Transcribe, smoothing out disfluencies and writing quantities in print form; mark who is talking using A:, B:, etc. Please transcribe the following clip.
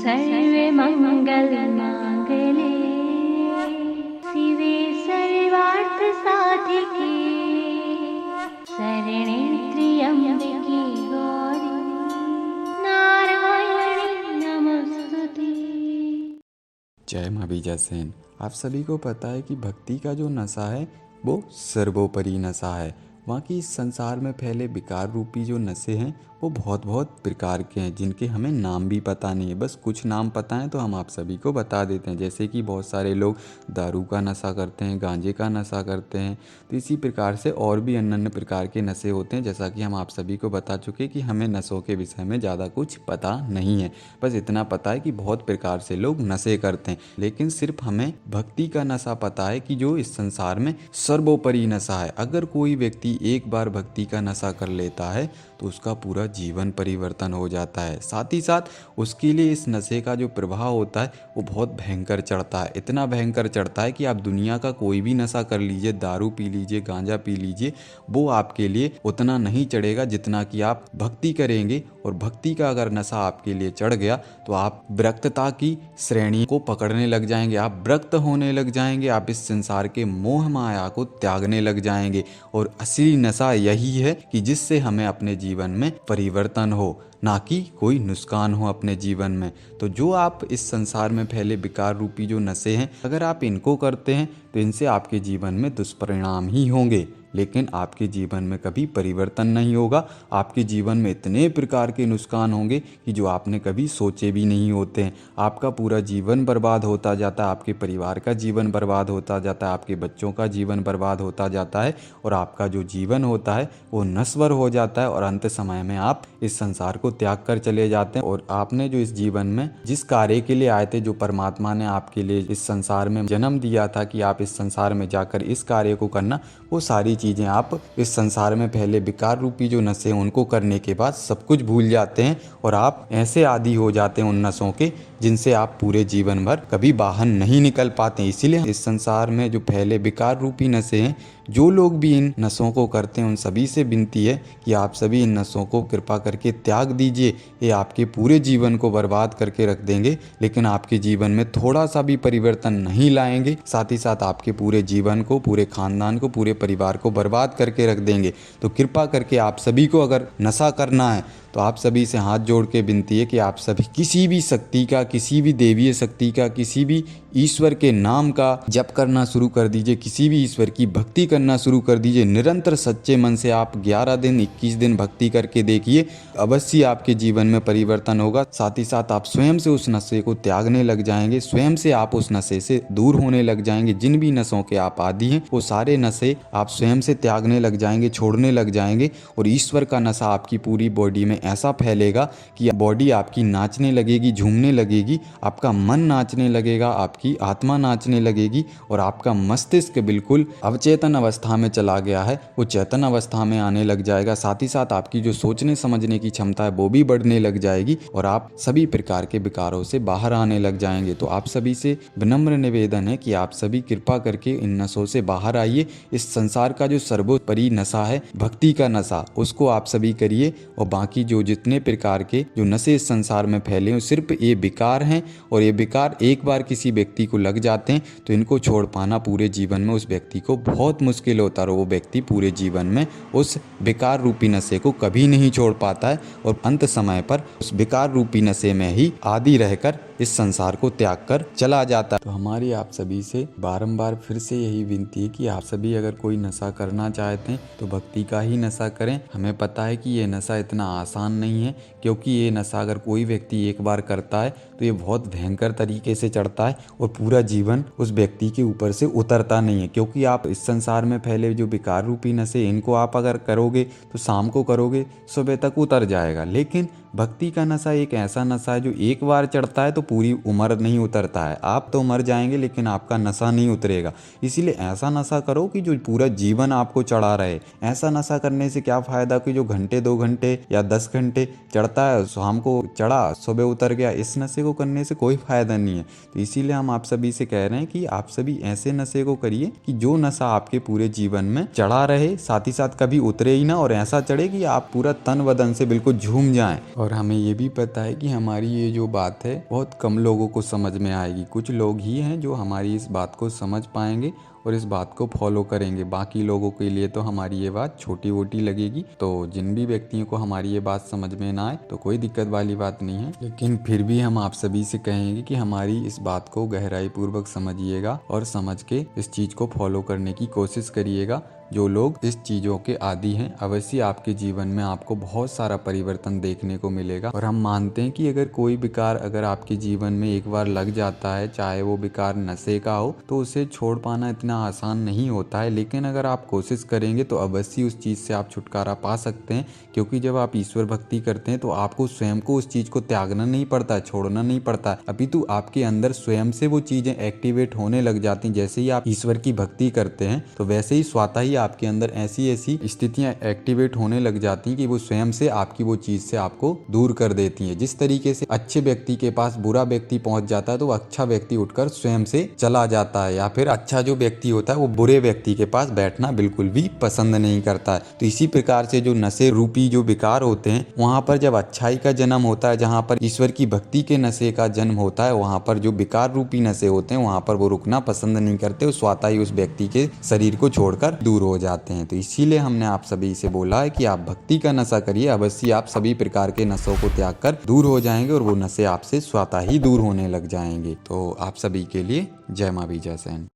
A: सर्वे मंगल मांगले शिवे सर्वार्थ साधिके शरणे त्र्यंबके गौरी नारायणी नमस्तुते।
B: जय माँ बीजा सेन। आप सभी को पता है कि भक्ति का जो नशा है वो सर्वोपरि नशा है। वहाँ की इस संसार में फैले विकार रूपी जो नशे हैं वो बहुत बहुत प्रकार के हैं, जिनके हमें नाम भी पता नहीं है। बस कुछ नाम पता है तो हम आप सभी को बता देते हैं। जैसे कि बहुत सारे लोग दारू का नशा करते हैं, गांजे का नशा करते हैं। तो इसी प्रकार से और भी अन्य अन्य प्रकार के नशे होते हैं। जैसा कि हम आप सभी को बता चुके कि हमें नशों के विषय में ज़्यादा कुछ पता नहीं है। बस इतना पता है कि बहुत प्रकार से लोग नशे करते हैं, लेकिन सिर्फ हमें भक्ति का नशा पता है कि जो इस संसार में सर्वोपरि नशा है। अगर कोई व्यक्ति एक बार भक्ति का नशा कर लेता है तो उसका पूरा जीवन परिवर्तन हो जाता है। साथ ही साथ उसके लिए इस नशे का जो प्रभाव होता है वो बहुत भयंकर चढ़ता है। इतना भयंकर चढ़ता है कि आप दुनिया का कोई भी नशा कर लीजिए, दारू पी लीजिए, गांजा पी लीजिए, वो आपके लिए उतना नहीं चढ़ेगा जितना कि आप भक्ति करेंगे। और भक्ति का अगर नशा आपके लिए चढ़ गया तो आप विरक्तता की श्रेणी को पकड़ने लग जाएंगे, आप विरक्त होने लग जाएंगे, आप इस संसार के मोह माया को त्यागने लग जाएंगे। और असली नशा यही है कि जिससे हमें अपने जीवन में परिवर्तन हो, ना कि कोई नुकसान हो अपने जीवन में। तो जो आप इस संसार में फैले विकार रूपी जो नशे हैं, अगर आप इनको करते हैं तो इनसे आपके जीवन में दुष्परिणाम ही होंगे, लेकिन आपके जीवन में कभी परिवर्तन नहीं होगा। आपके जीवन में इतने प्रकार के नुकसान होंगे कि जो आपने कभी सोचे भी नहीं होते हैं। आपका पूरा जीवन बर्बाद होता जाता है, आपके परिवार का जीवन बर्बाद होता जाता है, आपके बच्चों का जीवन बर्बाद होता जाता है, और आपका जो जीवन होता है वो नश्वर हो जाता है। और अंत समय में आप इस संसार को त्याग कर चले जाते हैं। और आपने जो इस जीवन में जिस कार्य के लिए आए थे, जो परमात्मा ने आपके लिए इस संसार में जन्म दिया था कि आप इस संसार में जाकर इस कार्य को करना, वो सारी चीज़ें आप इस संसार में पहले विकार रूपी जो नशे हैं उनको करने के बाद सब कुछ भूल जाते हैं। और आप ऐसे आदी हो जाते हैं उन नशों के जिनसे आप पूरे जीवन भर कभी बाहर नहीं निकल पाते। इसीलिए इस संसार में जो पहले विकार रूपी नशे हैं, जो लोग भी इन नशों को करते हैं उन सभी से विनती है कि आप सभी इन नशों को कृपा करके त्याग दीजिए। ये आपके पूरे जीवन को बर्बाद करके रख देंगे, लेकिन आपके जीवन में थोड़ा सा भी परिवर्तन नहीं लाएंगे। साथ ही साथ आपके पूरे जीवन को, पूरे खानदान को, पूरे परिवार को बर्बाद करके रख देंगे। तो कृपा करके आप सभी को अगर नशा करना है तो आप सभी से हाथ जोड़ के विनती है कि आप सभी किसी भी शक्ति का, किसी भी देवीय शक्ति का, किसी भी ईश्वर के नाम का जप करना शुरू कर दीजिए, किसी भी ईश्वर की भक्ति करना शुरू कर दीजिए। निरंतर सच्चे मन से आप 11 दिन 21 दिन भक्ति करके देखिए, अवश्य आपके जीवन में परिवर्तन होगा। साथ ही साथ आप स्वयं से उस नशे को त्यागने लग जाएंगे, स्वयं से आप उस नशे से दूर होने लग जाएंगे। जिन भी नशों के आप आदी हैं वो सारे नशे आप स्वयं से त्यागने लग जाएंगे, छोड़ने लग जाएंगे। और ईश्वर का नशा आपकी पूरी बॉडी में ऐसा फैलेगा कि बॉडी आपकी नाचने लगेगी, झूमने लगेगी, आपका मन नाचने लगेगा, आपकी आत्मा नाचने लगेगी, और आपका मस्तिष्क बिल्कुल अवचेतन अवस्था में चला गया है वो चेतन अवस्था में आने लग जाएगा। साथ ही साथ आपकी जो सोचने समझने की क्षमता है वो भी बढ़ने लग जाएगी, और आप सभी प्रकार के विकारों से बाहर आने लग जाएंगे। तो आप सभी से विनम्र निवेदन है कि आप सभी कृपा करके इन नशों से बाहर आइए। इस संसार का जो सर्वोपरि नशा है भक्ति का नशा, उसको आप सभी करिए। और बाकी जो जितने प्रकार के जो नशे इस संसार में फैले हैं सिर्फ ये विकार हैं, और ये विकार एक बार किसी व्यक्ति को लग जाते हैं तो इनको छोड़ पाना पूरे जीवन में उस व्यक्ति को बहुत मुश्किल होता है। और वो व्यक्ति पूरे जीवन में उस विकार रूपी नशे को कभी नहीं छोड़ पाता है, और अंत समय पर उस विकार रूपी नशे में ही आदी रहकर इस संसार को त्याग कर चला जाता है। तो हमारी आप सभी से बारंबार फिर से यही विनती है कि आप सभी अगर कोई नशा करना चाहते हैं तो भक्ति का ही नशा करें। हमें पता है कि ये नशा इतना आसान नहीं है, क्योंकि ये नशा अगर कोई व्यक्ति एक बार करता है तो ये बहुत भयंकर तरीके से चढ़ता है, और पूरा जीवन उस व्यक्ति के ऊपर से उतरता नहीं है। क्योंकि आप इस संसार में फैले जो विकार रूपी नशे, इनको आप अगर करोगे तो शाम को करोगे, सुबह तक उतर जाएगा। लेकिन भक्ति का नशा एक ऐसा नशा है जो एक बार चढ़ता है तो पूरी उम्र नहीं उतरता है। आप तो मर जाएंगे लेकिन आपका नशा नहीं उतरेगा। इसीलिए ऐसा नशा करो कि जो पूरा जीवन आपको चढ़ा रहे। ऐसा नशा करने से क्या फ़ायदा कि जो घंटे 2 घंटे या 10 घंटे चढ़ता चढ़ता है, शाम को चढ़ा, सुबह उतर गया, इस नशे को करने से कोई फायदा नहीं है। तो इसीलिए हम आप सभी से कह रहे हैं कि आप सभी ऐसे नशे को करिए कि जो नशा आपके पूरे जीवन में चढ़ा रहे, साथ ही साथ कभी उतरे ही ना, और ऐसा चढ़े कि आप पूरा तन बदन से बिल्कुल झूम जाएं। और हमें ये भी पता है कि हमारी ये जो बात है बहुत कम लोगों को समझ में आएगी। कुछ लोग ही हैं जो हमारी इस बात को समझ पाएंगे और इस बात को फॉलो करेंगे। बाकी लोगों के लिए तो हमारी ये बात छोटी वोटी लगेगी। तो जिन भी व्यक्तियों को हमारी ये बात समझ में ना आए तो कोई दिक्कत वाली बात नहीं है, लेकिन फिर भी हम आप सभी से कहेंगे कि हमारी इस बात को गहराई पूर्वक समझिएगा और समझ के इस चीज़ को फॉलो करने की कोशिश करिएगा। जो लोग इस चीज़ों के आदी हैं, अवश्य आपके जीवन में आपको बहुत सारा परिवर्तन देखने को मिलेगा। और हम मानते हैं कि अगर कोई विकार अगर आपके जीवन में एक बार लग जाता है, चाहे वो विकार नशे का हो, तो उसे छोड़ पाना इतना आसान नहीं होता है। लेकिन अगर आप कोशिश करेंगे तो अवश्य उस चीज़ से आप छुटकारा पा सकते हैं, क्योंकि जब आप ईश्वर भक्ति करते हैं तो आपको स्वयं को उस चीज़ को त्यागना नहीं पड़ता, छोड़ना नहीं पड़ता, अपितु आपके अंदर स्वयं से वो चीज़ें एक्टिवेट होने लग जाती हैं। जैसे ही आप ईश्वर की भक्ति करते हैं तो वैसे ही स्वतः ही आपके अंदर ऐसी ऐसी स्थितियां एक्टिवेट होने लग जाती हैं कि वो स्वयं से आपकी वो चीज़ से आपको दूर कर देती हैं। जिस तरीके से अच्छे व्यक्ति के पास बुरा व्यक्ति पहुंच जाता है तो वो अच्छा व्यक्ति उठकर स्वयं से चला जाता है, या फिर अच्छा जो व्यक्ति होता है वो बुरे व्यक्ति के पास बैठना बिल्कुल भी पसंद नहीं करता है। तो इसी प्रकार से जो नशे रूपी जो विकार होते हैं, वहाँ पर जब अच्छाई का जन्म होता है, जहाँ पर ईश्वर की भक्ति के नशे का जन्म होता है, वहाँ पर जो विकार रूपी नशे होते हैं वहाँ पर वो रुकना पसंद नहीं करते, वो स्वतः ही उस व्यक्ति के शरीर को छोड़कर दूर हो जाते हैं। तो इसीलिए हमने आप सभी से बोला है कि आप भक्ति का नशा करिए, अवश्य आप सभी प्रकार के नशों को त्याग कर दूर हो जाएंगे और वो नशे आपसे स्वतः ही दूर होने लग जाएंगे। तो आप सभी के लिए जय मां बीजा सेन।